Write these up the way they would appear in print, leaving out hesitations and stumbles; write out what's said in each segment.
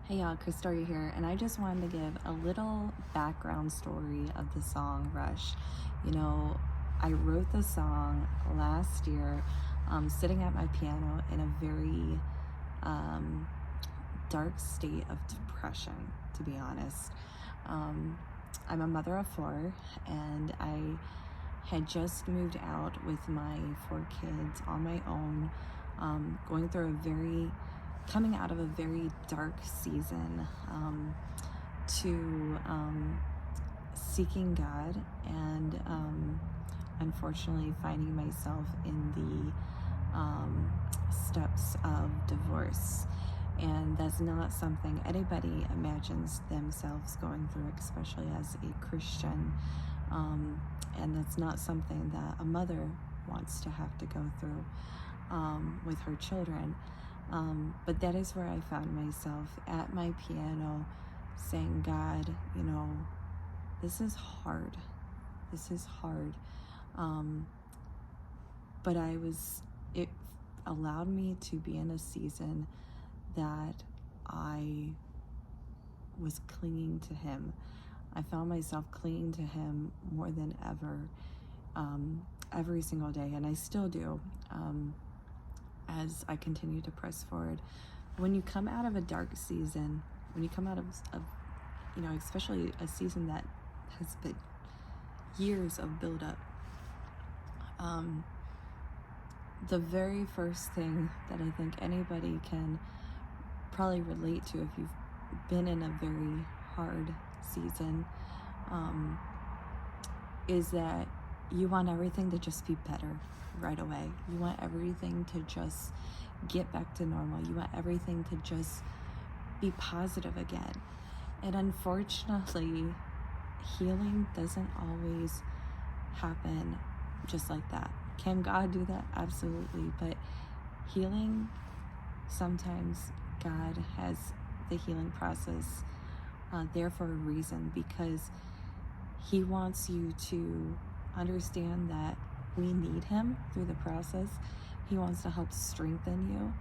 Hey y'all, Crystoria here, and I just wanted to give a little background story of the song Rush. I wrote the song last year, sitting at my piano in a very um, dark state of depression, to be honest. I'm a mother of four, and I had just moved out with my four kids on my own, going through coming out of a very dark season, to seeking God, and unfortunately finding myself in the steps of divorce. And that's not something anybody imagines themselves going through, especially as a Christian. And that's not something that a mother wants to have to go through with her children. But that is where I found myself at my piano saying, God, this is hard. This is hard. But it allowed me to be in a season that I was clinging to Him. I found myself clinging to Him more than ever, every single day, and I still do, as I continue to press forward. When you come out of a dark season, when you come out of especially a season that has been years of buildup, the very first thing that I think anybody can probably relate to, if you've been in a very hard season, is that you want everything to just be better right away. You want everything to just get back to normal. You want everything to just be positive again. And unfortunately, healing doesn't always happen just like that. Can God do that? Absolutely. But healing, sometimes God has the healing process there for a reason, because He wants you to understand that we need Him through the process. He wants to help strengthen you.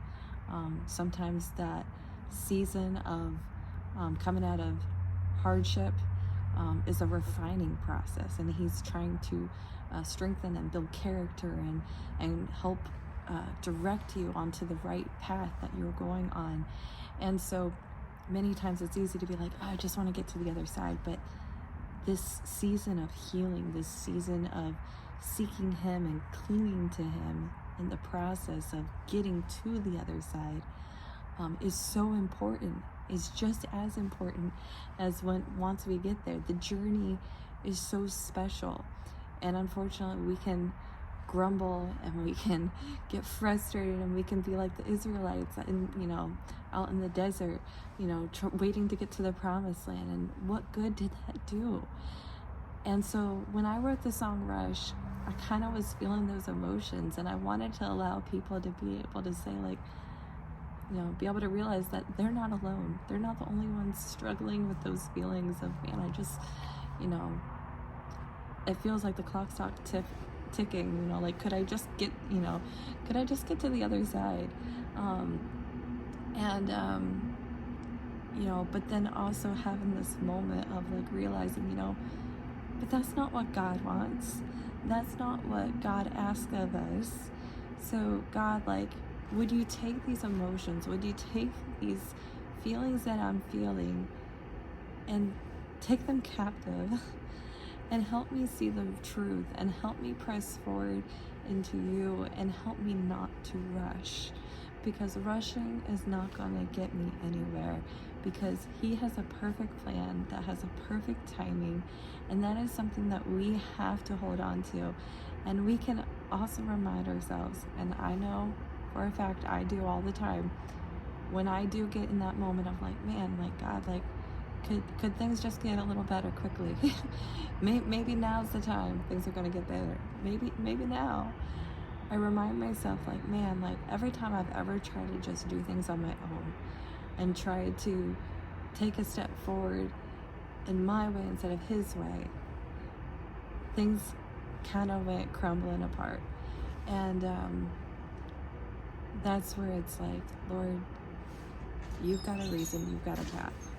Sometimes that season of coming out of hardship is a refining process, and He's trying to strengthen and build character and help direct you onto the right path that you're going on. And so many times it's easy to be like, oh, I just want to get to the other side. But this season of healing, this season of seeking Him and clinging to Him in the process of getting to the other side, is so important. Is just as important as once we get there. The journey is so special. And unfortunately, we can grumble and we can get frustrated, and we can be like the Israelites out in the desert, waiting to get to the promised land. And what good did that do? And so when I wrote the song Rush, I kind of was feeling those emotions, and I wanted to allow people to be able to say, like, be able to realize that they're not alone. They're not the only ones struggling with those feelings of, man, I just, it feels like the clock stopped ticking, like, could I just get to the other side? But then also having this moment of, like, realizing, but that's not what God wants. That's not what God asks of us. So God, like, would you take these emotions? Would you take these feelings that I'm feeling and take them captive and help me see the truth, and help me press forward into you, and help me not to rush, because rushing is not going to get me anywhere, because He has a perfect plan that has a perfect timing, and that is something that we have to hold on to. And we can also remind ourselves, and I know for a fact I do all the time, when I do get in that moment of, like, man, like, God, like, could things just get a little better quickly? Maybe now's the time things are going to get better. Maybe now. I remind myself, like, man, like, every time I've ever tried to just do things on my own and tried to take a step forward in my way instead of His way, things kind of went crumbling apart. And that's where it's like, Lord, You've got a reason, you've got a path.